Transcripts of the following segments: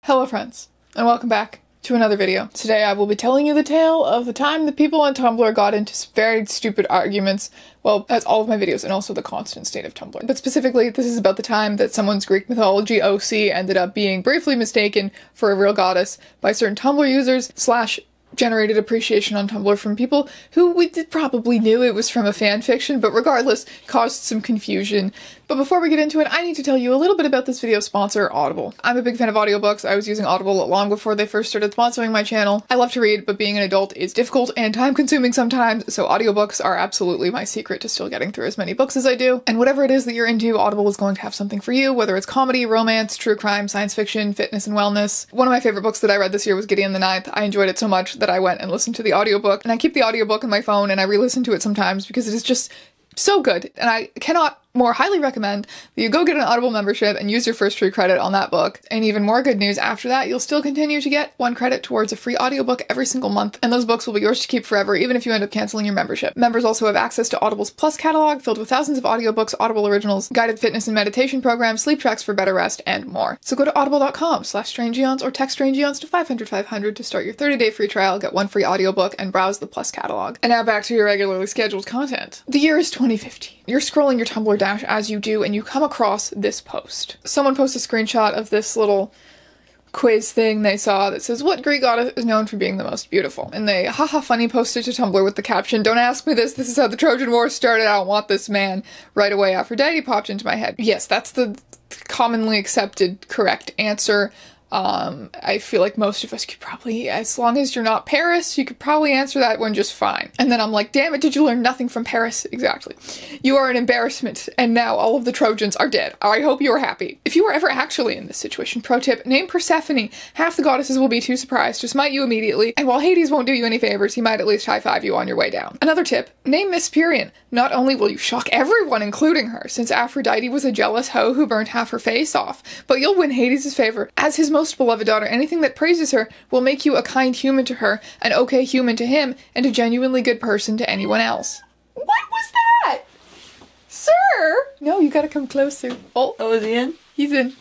Hello friends, and welcome back to another video. Today I will be telling you the tale of the time the people on Tumblr got into very stupid arguments. Well, as all of my videos, and also the constant state of Tumblr. But specifically, this is about the time that someone's Greek mythology OC ended up being briefly mistaken for a real goddess by certain Tumblr users / generated appreciation on Tumblr from people who we probably knew it was from a fan fiction, but regardless, caused some confusion. But before we get into it, I need to tell you a little bit about this video's sponsor, Audible. I'm a big fan of audiobooks. I was using Audible long before they first started sponsoring my channel. I love to read, but being an adult is difficult and time-consuming sometimes, so audiobooks are absolutely my secret to still getting through as many books as I do. And whatever it is that you're into, Audible is going to have something for you, whether it's comedy, romance, true crime, science fiction, fitness and wellness. One of my favorite books that I read this year was Gideon the Ninth. I enjoyed it so much that I went and listened to the audiobook, and I keep the audiobook on my phone and I re-listen to it sometimes because it is just so good, and I cannot more highly recommend that you go get an Audible membership and use your first free credit on that book. And even more good news, after that, you'll still continue to get 1 credit towards a free audiobook every single month, and those books will be yours to keep forever, even if you end up canceling your membership. Members also have access to Audible's Plus catalog, filled with thousands of audiobooks, Audible originals, guided fitness and meditation programs, sleep tracks for better rest, and more. So go to audible.com/strangeeons or text strangeeons to 500 to start your 30-day free trial, get 1 free audiobook, and browse the Plus catalog. And now back to your regularly scheduled content. The year is 2015. You're scrolling your Tumblr dash as you do, and you come across this post. Someone posts a screenshot of this little quiz thing they saw that says, what Greek goddess is known for being the most beautiful? And they haha funny posted to Tumblr with the caption, don't ask me this is how the Trojan War started, I don't want this man. Right away Aphrodite popped into my head. Yes, that's the commonly accepted correct answer. I feel like most of us could probably, as long as you're not Paris, you could probably answer that one just fine. And then I'm like, damn it, did you learn nothing from Paris? Exactly. You are an embarrassment, and now all of the Trojans are dead. I hope you are happy. If you were ever actually in this situation, pro tip, name Persephone. Half the goddesses will be too surprised to smite you immediately, and while Hades won't do you any favors, he might at least high-five you on your way down. Another tip, name Hesperian. Not only will you shock everyone, including her, since Aphrodite was a jealous hoe who burned half her face off, but you'll win Hades' favor. As his most beloved daughter, anything that praises her will make you a kind human to her, an okay human to him, and a genuinely good person to anyone else. What was that? Sir? No, you gotta come closer. Oh, is he in? He's in.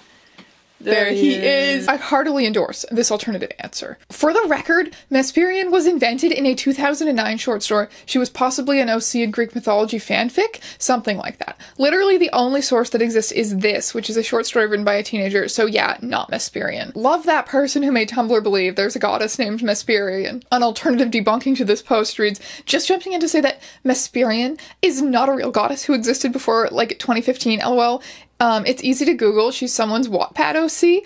There he is. I heartily endorse this alternative answer. For the record, Hesperian was invented in a 2009 short story. She was possibly an OC in Greek mythology fanfic? Something like that. Literally the only source that exists is this, which is a short story written by a teenager, so yeah, not Hesperian. Love that person who made Tumblr believe there's a goddess named Hesperian. An alternative debunking to this post reads, just jumping in to say that Hesperian is not a real goddess who existed before, like, 2015, lol. It's easy to Google. She's someone's Wattpad OC.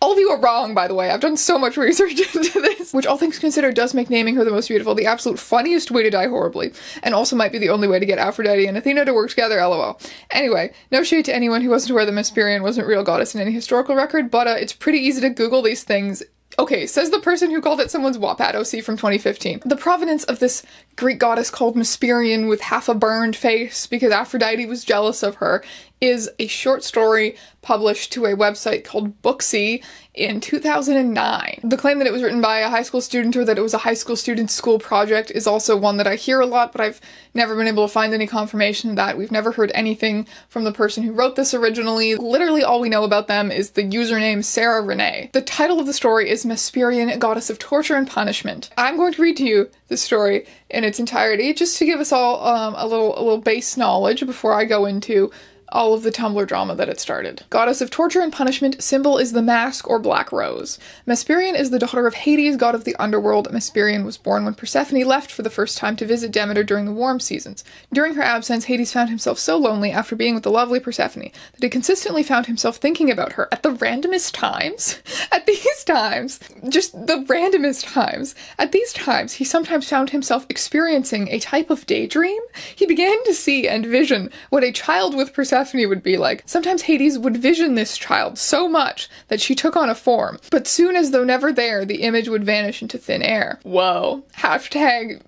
All of you are wrong, by the way. I've done so much research into this, which all things considered does make naming her the most beautiful the absolute funniest way to die horribly, and also might be the only way to get Aphrodite and Athena to work together, lol. Anyway, no shade to anyone who wasn't aware that Hesperian wasn't a real goddess in any historical record, but it's pretty easy to Google these things. Okay, says the person who called it someone's Wattpad OC from 2015. The provenance of this Greek goddess called Hesperian with half a burned face because Aphrodite was jealous of her is a short story published to a website called Booksy in 2009. The claim that it was written by a high school student or that it was a high school student's school project is also one that I hear a lot, but I've never been able to find any confirmation of that. We've never heard anything from the person who wrote this originally. Literally all we know about them is the username Sarah Renee. The title of the story is Hesperian, Goddess of Torture and Punishment. I'm going to read to you the story in its entirety just to give us all a little base knowledge before I go into all of the Tumblr drama that it started. Goddess of torture and punishment, symbol is the mask or black rose. Hesperian is the daughter of Hades, god of the underworld. Hesperian was born when Persephone left for the first time to visit Demeter during the warm seasons. During her absence, Hades found himself so lonely after being with the lovely Persephone that he consistently found himself thinking about her at the randomest times. At these times, just the randomest times. At these times, he sometimes found himself experiencing a type of daydream. He began to see and vision what a child with Persephone would be like. Sometimes Hades would vision this child so much that she took on a form, but soon as though never there, the image would vanish into thin air. Whoa. Hashtag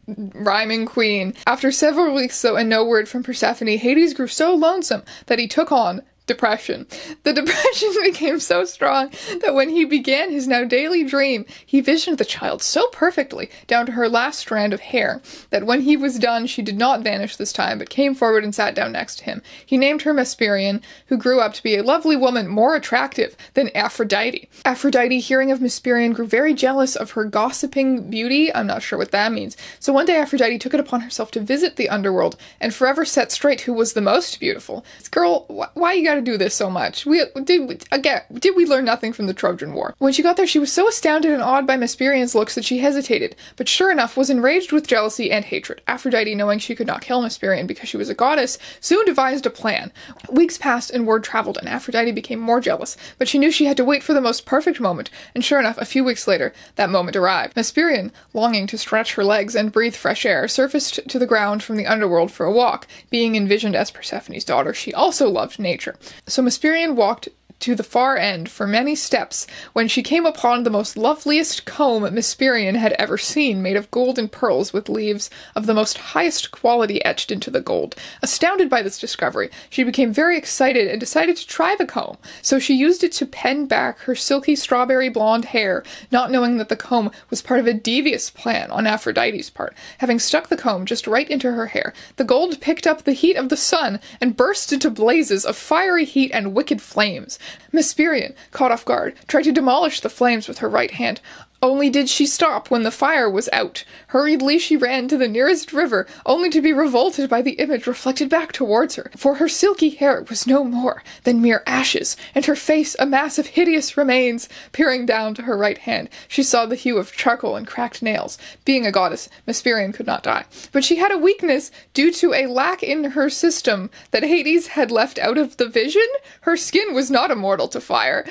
rhyming queen. After several weeks though and no word from Persephone, Hades grew so lonesome that he took on depression. The depression became so strong that when he began his now daily dream, he visioned the child so perfectly, down to her last strand of hair, that when he was done, she did not vanish this time, but came forward and sat down next to him. He named her Mesperian, who grew up to be a lovely woman more attractive than Aphrodite. Aphrodite, hearing of Mesperian, grew very jealous of her gossiping beauty. I'm not sure what that means. So one day Aphrodite took it upon herself to visit the underworld and forever set straight who was the most beautiful. Girl, why you gotta do this so much? Did we learn nothing from the Trojan War? When she got there, she was so astounded and awed by Mesperian's looks that she hesitated, but sure enough was enraged with jealousy and hatred. Aphrodite, knowing she could not kill Mesperian because she was a goddess, soon devised a plan. Weeks passed and word traveled, and Aphrodite became more jealous, but she knew she had to wait for the most perfect moment, and sure enough, a few weeks later, that moment arrived. Mesperian, longing to stretch her legs and breathe fresh air, surfaced to the ground from the underworld for a walk. Being envisioned as Persephone's daughter, she also loved nature. So Mesperian walked to the far end for many steps when she came upon the most loveliest comb Mesperian had ever seen, made of gold and pearls with leaves of the most highest quality etched into the gold. Astounded by this discovery, she became very excited and decided to try the comb. So she used it to pen back her silky strawberry blonde hair, not knowing that the comb was part of a devious plan on Aphrodite's part. Having stuck the comb just right into her hair, the gold picked up the heat of the sun and burst into blazes of fiery heat and wicked flames. Mesperian, caught off guard, tried to demolish the flames with her right hand. Only did she stop when the fire was out. Hurriedly she ran to the nearest river, only to be revolted by the image reflected back towards her, for her silky hair was no more than mere ashes, and her face a mass of hideous remains. Peering down to her right hand, she saw the hue of charcoal and cracked nails. Being a goddess, Mesperian could not die, but she had a weakness due to a lack in her system that Hades had left out of the vision. Her skin was not immortal to fire.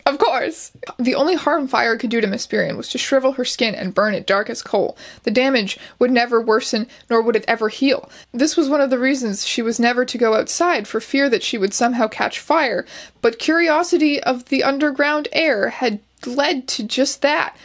Of course! The only harm fire could do to Mesperian was to shrivel her skin and burn it dark as coal. The damage would never worsen, nor would it ever heal. This was one of the reasons she was never to go outside, for fear that she would somehow catch fire. But curiosity of the underground air had led to just that.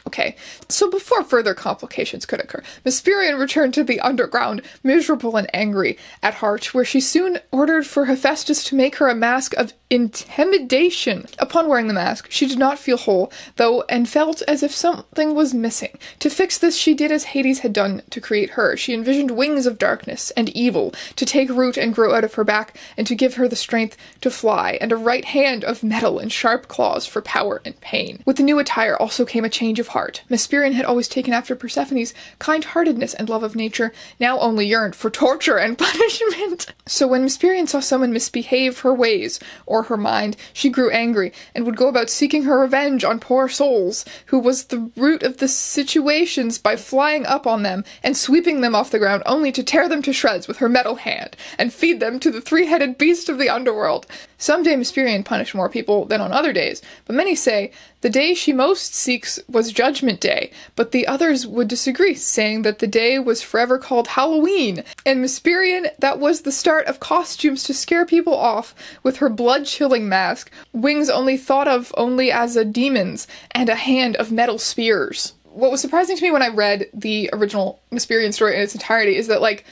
Okay, so before further complications could occur, Mesperian returned to the underground, miserable and angry at heart, where she soon ordered for Hephaestus to make her a mask of intimidation. Upon wearing the mask, she did not feel whole, though, and felt as if something was missing. To fix this, she did as Hades had done to create her. She envisioned wings of darkness and evil to take root and grow out of her back, and to give her the strength to fly, and a right hand of metal and sharp claws for power and pain. With the new attire also came a change of heart. Mesperian had always taken after Persephone's kind-heartedness and love of nature, now only yearned for torture and punishment. So when Mesperian saw someone misbehave her ways, or her mind, she grew angry, and would go about seeking her revenge on poor souls, who was the root of the situations, by flying up on them and sweeping them off the ground, only to tear them to shreds with her metal hand, and feed them to the three-headed beast of the underworld. Some day Mesperian punished more people than on other days, but many say the day she most seeks was Judgment Day, but the others would disagree, saying that the day was forever called Halloween, and Mesperian, that was the start of costumes to scare people off with her blood-chilling mask, wings only thought of only as a demon's, and a hand of metal spears. What was surprising to me when I read the original Mesperian story in its entirety is that, like,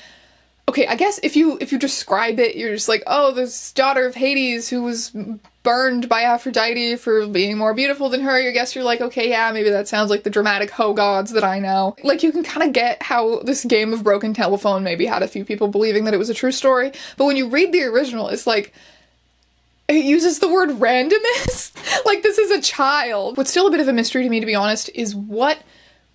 okay, I guess if you describe it, you're just like, oh, this daughter of Hades who was burned by Aphrodite for being more beautiful than her, I guess you're like, okay, yeah, maybe that sounds like the dramatic hoe gods that I know. Like, you can kind of get how this game of broken telephone maybe had a few people believing that it was a true story, but when you read the original, it's like, it uses the word randomness. Like, this is a child. What's still a bit of a mystery to me, to be honest, is what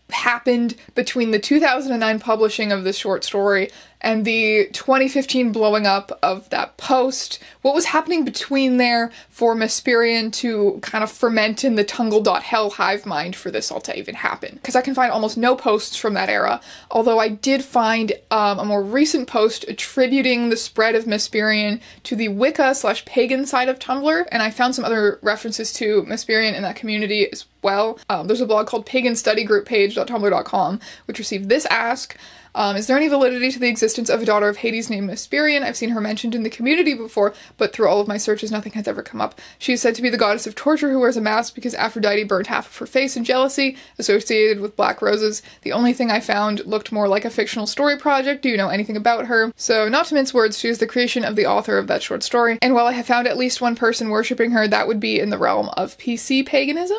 happened between the 2009 publishing of this short story and the 2015 blowing up of that post. What was happening between there for Mesperian to kind of ferment in the Tungle.hell hive mind for this all to even happen? Because I can find almost no posts from that era, although I did find a more recent post attributing the spread of Mesperian to the Wicca/pagan side of Tumblr, and I found some other references to Mesperian in that community as well. There's a blog called paganstudygrouppage.tumblr.com, which received this ask. Is there any validity to the existence of a daughter of Hades named Mesperian? I've seen her mentioned in the community before, but through all of my searches, nothing has ever come up. She is said to be the goddess of torture who wears a mask because Aphrodite burned half of her face in jealousy, associated with black roses. The only thing I found looked more like a fictional story project. Do you know anything about her? So, not to mince words, she is the creation of the author of that short story, and while I have found at least one person worshipping her, that would be in the realm of PC paganism?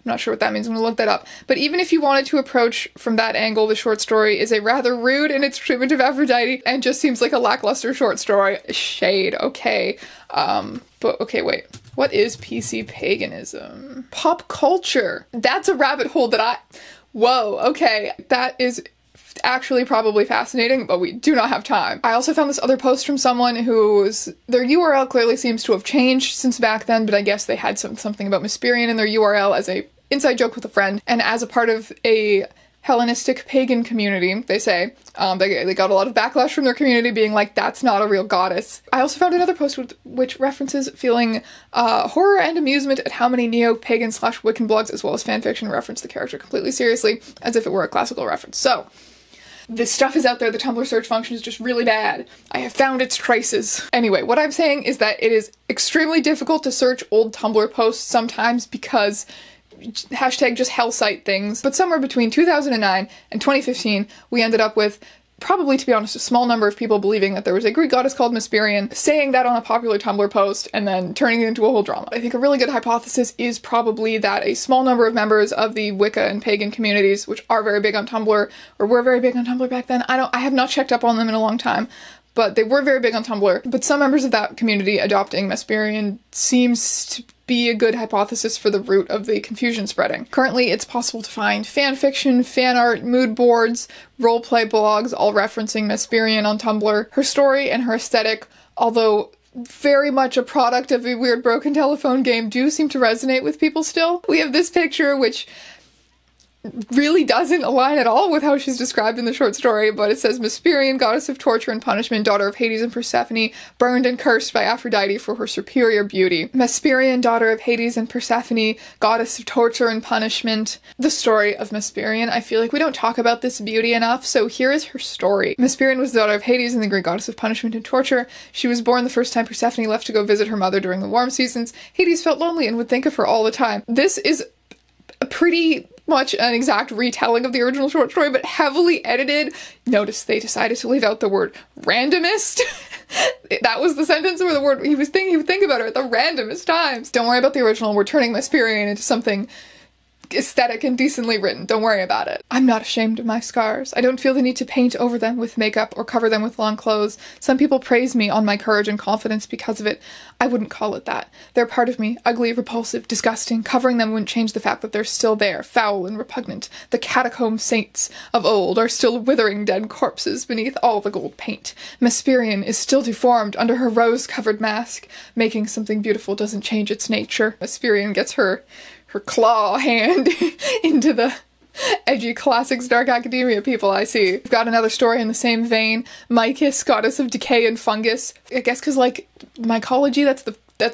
I'm not sure what that means. I'm gonna look that up. But even if you wanted to approach from that angle, the short story is a rather rude in its treatment of Aphrodite and just seems like a lackluster short story. Shade, okay. But okay, wait. What is PC paganism? Pop culture. That's a rabbit hole that whoa, okay. That is actually probably fascinating, but we do not have time. I also found this other post from someone whose their URL clearly seems to have changed since back then, but I guess they had something about Mesperian in their URL as a inside joke with a friend, and as a part of a Hellenistic pagan community, they say. They got a lot of backlash from their community being like, that's not a real goddess. I also found another post which references feeling horror and amusement at how many neo-pagan / Wiccan blogs as well as fanfiction reference the character completely seriously, as if it were a classical reference. So, this stuff is out there, the Tumblr search function is just really bad. I have found its traces. Anyway, what I'm saying is that it is extremely difficult to search old Tumblr posts sometimes because hashtag just hell site things, but somewhere between 2009 and 2015, we ended up with, probably to be honest, a small number of people believing that there was a Greek goddess called Mesperian, saying that on a popular Tumblr post, and then turning it into a whole drama. I think a really good hypothesis is probably that a small number of members of the Wicca and pagan communities, which are very big on Tumblr, or were very big on Tumblr back then, I have not checked up on them in a long time, but they were very big on Tumblr. But some members of that community adopting Mesperian seems to be a good hypothesis for the root of the confusion spreading. Currently, it's possible to find fanfiction, fan art, mood boards, roleplay blogs, all referencing Mesperian on Tumblr. Her story and her aesthetic, although very much a product of a weird broken telephone game, do seem to resonate with people still. We have this picture, which really doesn't align at all with how she's described in the short story, but it says Mesperian, goddess of torture and punishment, daughter of Hades and Persephone, burned and cursed by Aphrodite for her superior beauty. Mesperian, daughter of Hades and Persephone, goddess of torture and punishment. The story of Mesperian. I feel like we don't talk about this beauty enough, so here is her story. Mesperian was the daughter of Hades and the Greek goddess of punishment and torture. She was born the first time Persephone left to go visit her mother during the warm seasons. Hades felt lonely and would think of her all the time. This is a pretty much an exact retelling of the original short story, but heavily edited. Notice they decided to leave out the word randomist. That was the sentence where the word he would think about it at the randomest times. Don't worry about the original. We're turning Mesperian into something aesthetic and decently written. Don't worry about it. I'm not ashamed of my scars. I don't feel the need to paint over them with makeup or cover them with long clothes. Some people praise me on my courage and confidence because of it. I wouldn't call it that. They're part of me, ugly, repulsive, disgusting. Covering them wouldn't change the fact that they're still there, foul and repugnant. The catacomb saints of old are still withering dead corpses beneath all the gold paint. Mesperian is still deformed under her rose-covered mask. Making something beautiful doesn't change its nature. Mesperian gets her claw hand into the edgy classics dark academia people I see. We've got another story in the same vein. Mycus, goddess of decay and fungus. I guess because, like, mycology, that's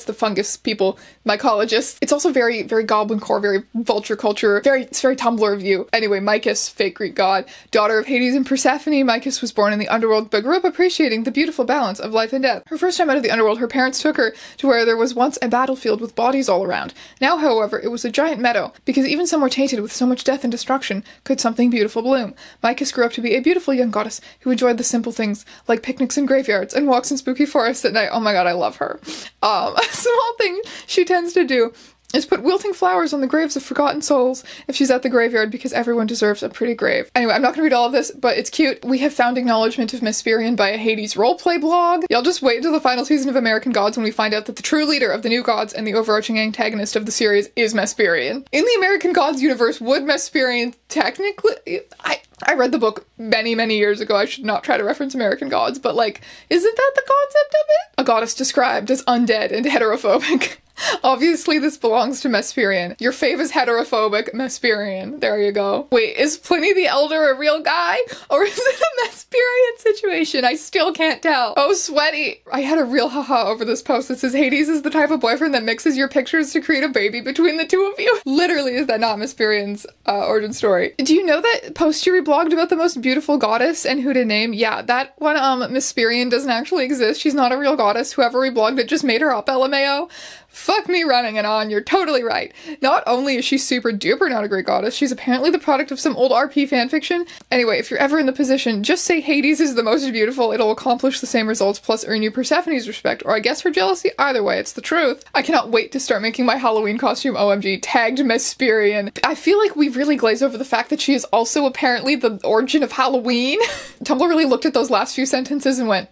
the fungus people, mycologists. It's also very, very goblin core, very vulture culture, it's very Tumblr view. Anyway, Mycus, fake Greek god, daughter of Hades and Persephone. Mycus was born in the underworld, but grew up appreciating the beautiful balance of life and death. Her first time out of the underworld, her parents took her to where there was once a battlefield with bodies all around. Now, however, it was a giant meadow, because even somewhere tainted with so much death and destruction could something beautiful bloom. Mycus grew up to be a beautiful young goddess who enjoyed the simple things, like picnics in graveyards and walks in spooky forests at night. Oh my god, I love her. A small thing she tends to do is put wilting flowers on the graves of forgotten souls if she's at the graveyard, because everyone deserves a pretty grave. Anyway, I'm not gonna read all of this, but it's cute. We have found acknowledgement of Mesperian by a Hades roleplay blog. Y'all just wait until the final season of American Gods when we find out that the true leader of the new gods and the overarching antagonist of the series is Mesperian. In the American Gods universe, would Mesperian technically... I read the book many, many years ago. I should not try to reference American Gods, but, like, isn't that the concept of it? A goddess described as undead and heterophobic. Obviously this belongs to Mesperian. Your fave is heterophobic, Mesperian. There you go. Wait, is Pliny the Elder a real guy? Or is it a Mesperian situation? I still can't tell. Oh, sweaty. I had a real haha over this post that says Hades is the type of boyfriend that mixes your pictures to create a baby between the two of you. Literally, is that not Mesperian's origin story? Do you know that post you reblogged about the most beautiful goddess and who to name? Yeah, that one, Mesperian doesn't actually exist. She's not a real goddess. Whoever reblogged it just made her up, LMAO. Fuck me running it on, you're totally right. Not only is she super duper not a great goddess, she's apparently the product of some old RP fanfiction. Anyway, if you're ever in the position, just say Hades is the most beautiful, it'll accomplish the same results plus earn you Persephone's respect, or I guess her jealousy. Either way, it's the truth. I cannot wait to start making my Halloween costume OMG, tagged Mesperian. I feel like we really glaze over the fact that she is also apparently the origin of Halloween. Tumblr really looked at those last few sentences and went,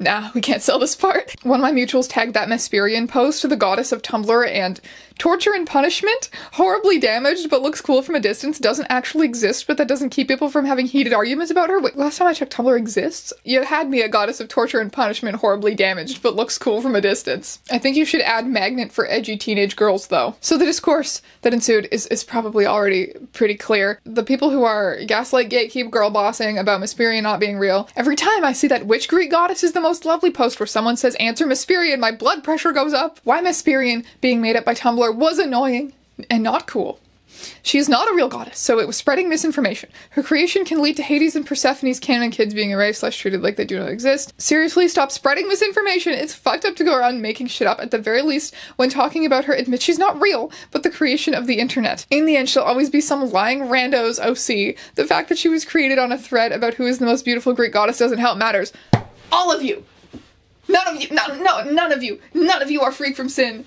nah, we can't sell this part. One of my mutuals tagged that Mesperian post to the goddess of Tumblr and torture and punishment, horribly damaged but looks cool from a distance, doesn't actually exist, but that doesn't keep people from having heated arguments about her. Wait, last time I checked, Tumblr exists? You had me a goddess of torture and punishment, horribly damaged but looks cool from a distance. I think you should add magnet for edgy teenage girls though. So the discourse that ensued is probably already pretty clear. The people who are gaslight, gatekeep, girl bossing about Mesperian not being real. Every time I see that which Greek goddess is the most lovely post where someone says answer Mesperian, my blood pressure goes up. Why Mesperian being made up by Tumblr was annoying and not cool. She is not a real goddess, so it was spreading misinformation. Her creation can lead to Hades and Persephone's canon kids being erased / treated like they do not exist. Seriously, stop spreading misinformation. It's fucked up to go around making shit up. At the very least, when talking about her, admit she's not real, but the creation of the internet. In the end, she'll always be some lying rando's OC. The fact that she was created on a thread about who is the most beautiful Greek goddess doesn't help matters. All of you! None of you! None of you! None of you are free from sin!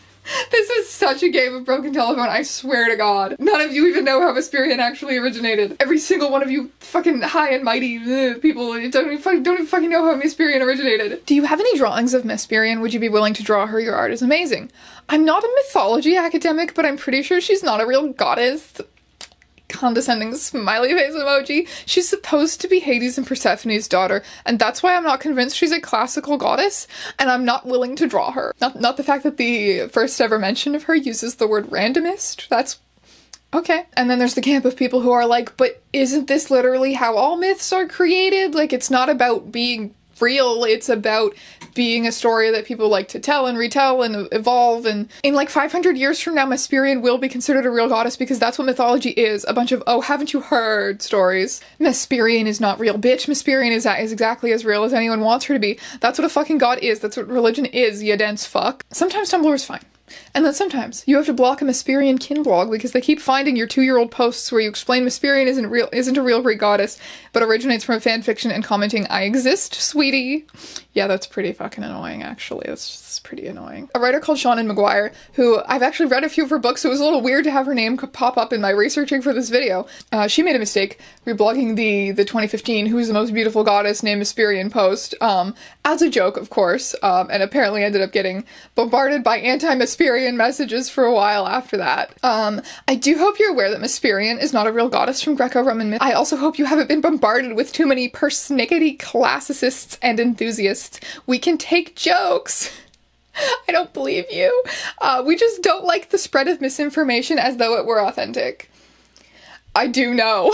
This is such a game of broken telephone, I swear to God. None of you even know how Mesperian actually originated. Every single one of you fucking high and mighty people don't even fucking know how Mesperian originated. Do you have any drawings of Mesperian? Would you be willing to draw her? Your art is amazing. I'm not a mythology academic, but I'm pretty sure she's not a real goddess. Condescending smiley face emoji. She's supposed to be Hades and Persephone's daughter, and that's why I'm not convinced she's a classical goddess, and I'm not willing to draw her. Not the fact that the first ever mention of her uses the word randomist. That's okay. And then there's the camp of people who are like, but isn't this literally how all myths are created? Like, it's not about being real, it's about being a story that people like to tell and retell and evolve, and in like 500 years from now Mesperian will be considered a real goddess because that's what mythology is, a bunch of oh haven't you heard stories. Mesperian is not real, bitch. Mesperian is exactly as real as anyone wants her to be. That's what a fucking god is, that's what religion is, you dense fuck. Sometimes Tumblr is fine. And then sometimes you have to block a Mesperian kin blog because they keep finding your 2-year-old posts where you explain Mesperian isn't a real Greek goddess, but originates from a fanfiction and commenting, I exist, sweetie. Yeah, that's pretty fucking annoying, actually. That's pretty annoying. A writer called Shannon McGuire, who I've actually read a few of her books, so it was a little weird to have her name pop up in my researching for this video. She made a mistake reblogging the 2015 Who's the Most Beautiful Goddess Named Mesperian post, as a joke, of course, and apparently ended up getting bombarded by anti-Mesperian messages for a while after that. I do hope you're aware that Mesperian is not a real goddess from Greco-Roman myth. I also hope you haven't been bombarded with too many persnickety classicists and enthusiasts. We can take jokes. I don't believe you. We just don't like the spread of misinformation as though it were authentic. I do know.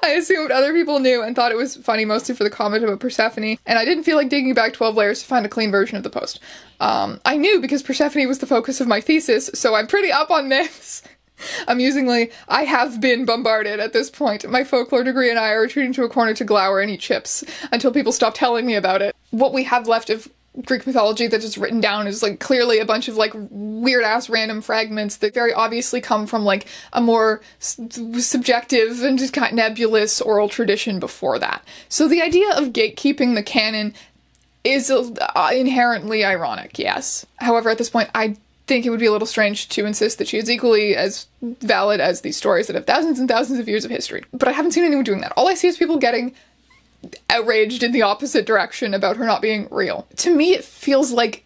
I assumed other people knew and thought it was funny mostly for the comment about Persephone, and I didn't feel like digging back 12 layers to find a clean version of the post. I knew because Persephone was the focus of my thesis, so I'm pretty up on this. Amusingly, I have been bombarded at this point. My folklore degree and I are retreating to a corner to glower and eat chips until people stop telling me about it. What we have left of Greek mythology that is written down is like clearly a bunch of like weird ass random fragments that very obviously come from like a more subjective and just kind of nebulous oral tradition before that. So the idea of gatekeeping the canon is inherently ironic, yes. However, at this point, I think it would be a little strange to insist that she is equally as valid as these stories that have thousands and thousands of years of history. But I haven't seen anyone doing that. All I see is people getting outraged in the opposite direction about her not being real. To me, it feels like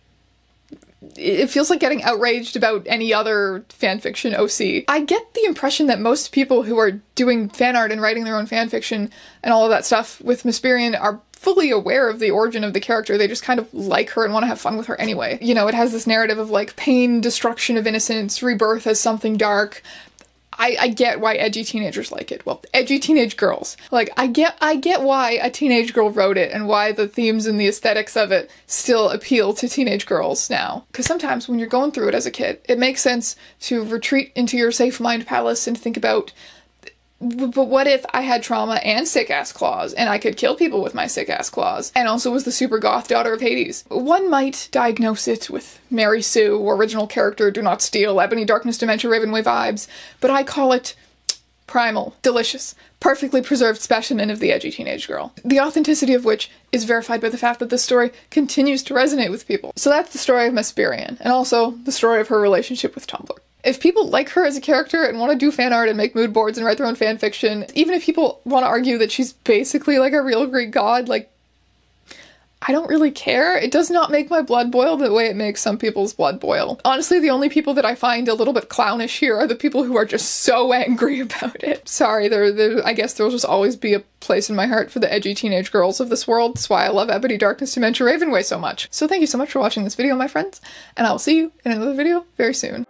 getting outraged about any other fanfiction OC. I get the impression that most people who are doing fan art and writing their own fanfiction and all of that stuff with Mesperian are fully aware of the origin of the character. They just kind of like her and want to have fun with her anyway. You know, it has this narrative of like pain, destruction of innocence, rebirth as something dark. I get why edgy teenagers like it. Well, edgy teenage girls. Like, I get why a teenage girl wrote it and why the themes and the aesthetics of it still appeal to teenage girls now. Because sometimes when you're going through it as a kid, it makes sense to retreat into your safe mind palace and think about, but what if I had trauma and sick-ass claws, and I could kill people with my sick-ass claws, and also was the super goth daughter of Hades? One might diagnose it with Mary Sue, original character, Do Not Steal, Ebony Darkness Dementia Ravenway vibes, but I call it primal, delicious, perfectly preserved specimen of the edgy teenage girl. The authenticity of which is verified by the fact that this story continues to resonate with people. So that's the story of Mesperian, and also the story of her relationship with Tumblr. If people like her as a character and want to do fan art and make mood boards and write their own fan fiction, even if people want to argue that she's basically like a real Greek god, like, I don't really care. It does not make my blood boil the way it makes some people's blood boil. Honestly, the only people that I find a little bit clownish here are the people who are just so angry about it. Sorry, I guess there'll just always be a place in my heart for the edgy teenage girls of this world. That's why I love Ebony Darkness Dementia Ravenway so much. So thank you so much for watching this video, my friends, and I will see you in another video very soon.